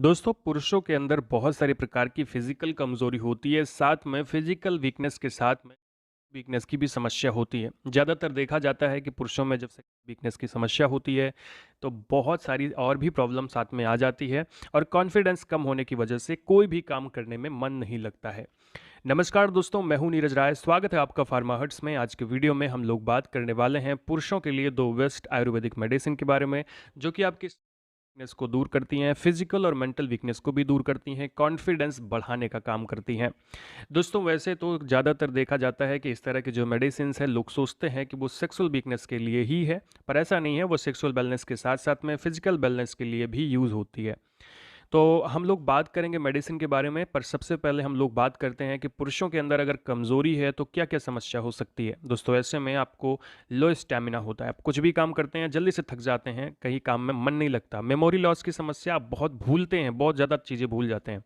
दोस्तों, पुरुषों के अंदर बहुत सारी प्रकार की फिजिकल कमजोरी होती है। साथ में फिजिकल वीकनेस के साथ में वीकनेस की भी समस्या होती है। ज़्यादातर देखा जाता है कि पुरुषों में जब से वीकनेस की समस्या होती है तो बहुत सारी और भी प्रॉब्लम साथ में आ जाती है और कॉन्फिडेंस कम होने की वजह से कोई भी काम करने में मन नहीं लगता है। नमस्कार दोस्तों, मैं हूं नीरज राय। स्वागत है आपका फार्मा हर्ट्स में। आज के वीडियो में हम लोग बात करने वाले हैं पुरुषों के लिए दो बेस्ट आयुर्वेदिक मेडिसिन के बारे में, जो कि आपकी वीकनेस को दूर करती हैं, फिजिकल और मेंटल वीकनेस को भी दूर करती हैं, कॉन्फिडेंस बढ़ाने का काम करती हैं। दोस्तों, वैसे तो ज़्यादातर देखा जाता है कि इस तरह की जो मेडिसिन है लोग सोचते हैं कि वो सेक्सुअल वीकनेस के लिए ही है, पर ऐसा नहीं है। वो सेक्सुअल वेलनेस के साथ साथ में फिजिकल वेलनेस के लिए भी यूज़ होती है। तो हम लोग बात करेंगे मेडिसिन के बारे में, पर सबसे पहले हम लोग बात करते हैं कि पुरुषों के अंदर अगर कमज़ोरी है तो क्या क्या समस्या हो सकती है। दोस्तों, ऐसे में आपको लो स्टैमिना होता है, आप कुछ भी काम करते हैं जल्दी से थक जाते हैं, कहीं काम में मन नहीं लगता, मेमोरी लॉस की समस्या, आप बहुत भूलते हैं, बहुत ज़्यादा चीज़ें भूल जाते हैं।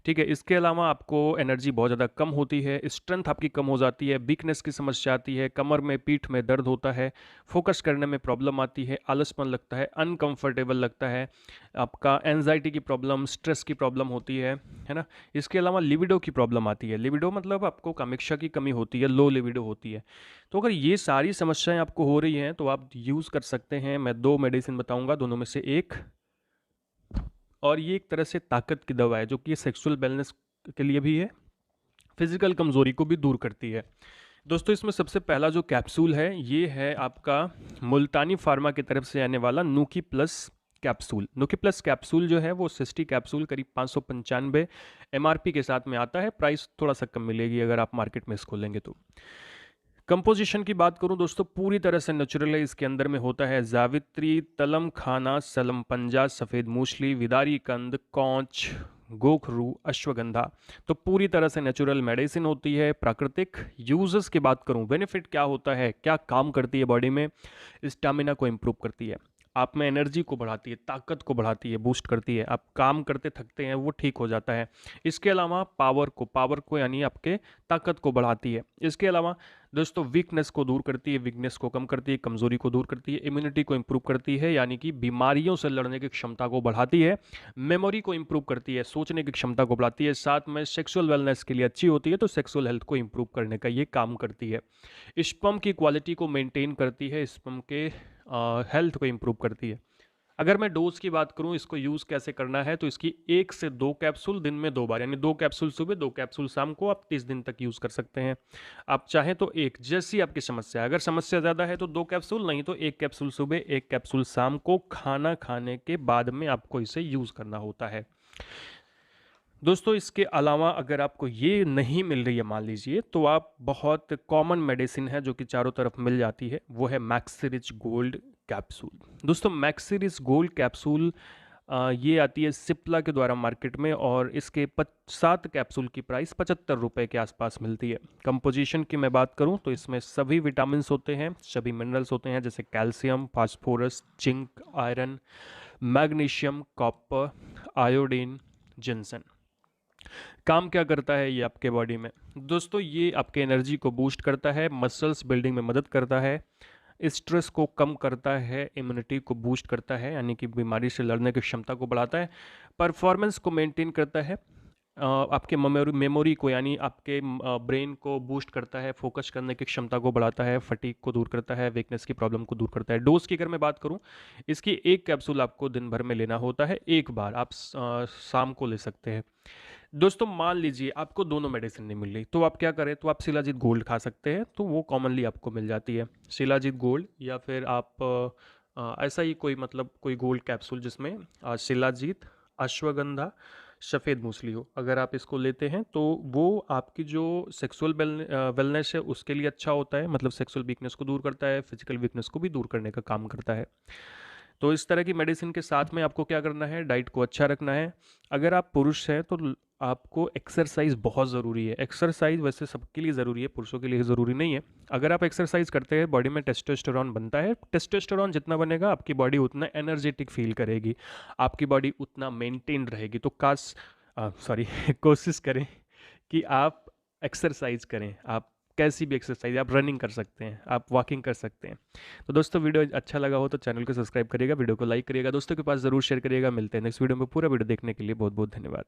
ठीक है, इसके अलावा आपको एनर्जी बहुत ज़्यादा कम होती है, स्ट्रेंथ आपकी कम हो जाती है, वीकनेस की समस्या आती है, कमर में पीठ में दर्द होता है, फोकस करने में प्रॉब्लम आती है, आलसपन लगता है, अनकंफर्टेबल लगता है, आपका एंजाइटी की प्रॉब्लम, स्ट्रेस की प्रॉब्लम होती है ना। इसके अलावा लिबिडो की प्रॉब्लम आती है। लिबिडो मतलब आपको कामेक्षा की कमी होती है, लो लिबिडो होती है। तो अगर ये सारी समस्याएं आपको हो रही हैं तो आप यूज़ कर सकते हैं। मैं दो मेडिसिन बताऊंगा, दोनों में से एक। और ये एक तरह से ताकत की दवा है जो कि सेक्सुअल बैलेंस के लिए भी है, फिजिकल कमजोरी को भी दूर करती है। दोस्तों, इसमें सबसे पहला जो कैप्सूल है ये है आपका मुल्तानी फार्मा की तरफ से आने वाला नूकी प्लस कैप्सूल। नूकी प्लस कैप्सूल जो है वो 60 कैप्सूल करीब 595 एमआरपी के साथ में आता है। प्राइस थोड़ा सा कम मिलेगी अगर आप मार्केट में इसको लेंगे तो। कंपोजिशन की बात करूं दोस्तों, पूरी तरह से नेचुरल है। इसके अंदर में होता है जावित्री, तलम खाना, सलम पंजा, सफ़ेद मूसली, विदारी कंद, कौच, गोखरू, अश्वगंधा। तो पूरी तरह से नेचुरल मेडिसिन होती है, प्राकृतिक। यूजेस की बात करूं, बेनिफिट क्या होता है, क्या काम करती है बॉडी में, स्टामिना को इम्प्रूव करती है, आप में एनर्जी को बढ़ाती है, ताकत को बढ़ाती है, बूस्ट करती है, आप काम करते थकते हैं वो ठीक हो जाता है। इसके अलावा पावर को यानी आपके ताकत को बढ़ाती है। इसके अलावा दोस्तों, वीकनेस को दूर करती है, वीकनेस को कम करती है, कमजोरी को दूर करती है, इम्यूनिटी को इंप्रूव करती है यानी कि बीमारियों से लड़ने की क्षमता को बढ़ाती है, मेमोरी को इंप्रूव करती है, सोचने की क्षमता को बढ़ाती है, साथ में सेक्सुअल वेलनेस के लिए अच्छी होती है, तो सेक्सुअल हेल्थ को इंप्रूव करने का ये काम करती है। स्पर्म की क्वालिटी को मेंटेन करती है, स्पर्म के हेल्थ को इंप्रूव करती है। अगर मैं डोज की बात करूं, इसको यूज़ कैसे करना है, तो इसकी 1 से 2 कैप्सूल दिन में 2 बार, यानी 2 कैप्सूल सुबह 2 कैप्सूल शाम को आप 30 दिन तक यूज़ कर सकते हैं। आप चाहें तो एक, जैसी आपकी समस्या है। अगर समस्या ज़्यादा है तो 2 कैप्सूल, नहीं तो 1 कैप्सूल सुबह 1 कैप्सूल शाम को खाना खाने के बाद में आपको इसे यूज़ करना होता है। दोस्तों, इसके अलावा अगर आपको ये नहीं मिल रही है मान लीजिए, तो आप बहुत कॉमन मेडिसिन है जो कि चारों तरफ मिल जाती है, वो है मैक्सिरिच गोल्ड कैप्सूल। दोस्तों, मैक्सिरिच गोल्ड कैप्सूल ये आती है सिप्ला के द्वारा मार्केट में, और इसके 7 कैप्सूल की प्राइस 75 रुपये के आसपास मिलती है। कंपोजिशन की मैं बात करूं तो इसमें सभी विटामिन होते हैं, सभी मिनरल्स होते हैं, जैसे calcium, phosphorus, zinc, iron, magnesium, copper, iodine, जिंसन। काम क्या करता है ये आपके बॉडी में? दोस्तों, ये आपके एनर्जी को बूस्ट करता है, मसल्स बिल्डिंग में मदद करता है, स्ट्रेस को कम करता है, इम्यूनिटी को बूस्ट करता है यानी कि बीमारी से लड़ने की क्षमता को बढ़ाता है, परफॉर्मेंस को मेंटेन करता है, आपके मेमोरी को यानी आपके ब्रेन को बूस्ट करता है, फोकस करने की क्षमता को बढ़ाता है, फटीग को दूर करता है, वीकनेस की प्रॉब्लम को दूर करता है। डोज की अगर मैं बात करूं, इसकी 1 कैप्सूल आपको दिन भर में लेना होता है, एक बार आप शाम को ले सकते हैं। दोस्तों, मान लीजिए आपको दोनों मेडिसिन नहीं मिल रही, तो आप क्या करें, तो आप शिलाजीत गोल्ड खा सकते हैं, तो वो कॉमनली आपको मिल जाती है शिलाजीत गोल्ड, या फिर आप ऐसा ही कोई मतलब कोई गोल्ड कैप्सूल जिसमें शिलाजीत, अश्वगंधा, सफ़ेद मूसली हो। अगर आप इसको लेते हैं तो वो आपकी जो सेक्सुअल वेलनेस है उसके लिए अच्छा होता है, मतलब सेक्सुअल वीकनेस को दूर करता है, फिजिकल वीकनेस को भी दूर करने का काम करता है। तो इस तरह की मेडिसिन के साथ में आपको क्या करना है, डाइट को अच्छा रखना है। अगर आप पुरुष हैं तो आपको एक्सरसाइज बहुत ज़रूरी है। एक्सरसाइज वैसे सबके लिए ज़रूरी है, पुरुषों के लिए ज़रूरी नहीं है। अगर आप एक्सरसाइज करते हैं, बॉडी में टेस्टोस्टेरोन बनता है, टेस्टोस्टेरोन जितना बनेगा आपकी बॉडी उतना एनर्जेटिक फील करेगी, आपकी बॉडी उतना मेंटेन रहेगी। तो सॉरी कोशिश करें कि आप एक्सरसाइज करें, आप कैसी भी एक्सरसाइज, आप रनिंग कर सकते हैं, आप वॉकिंग कर सकते हैं। तो दोस्तों वीडियो अच्छा लगा हो तो चैनल को सब्सक्राइब करिएगा, वीडियो को लाइक करिएगा, दोस्तों के पास ज़रूर शेयर करिएगा। मिलते हैं नेक्स्ट वीडियो में। पूरा वीडियो देखने के लिए बहुत बहुत धन्यवाद।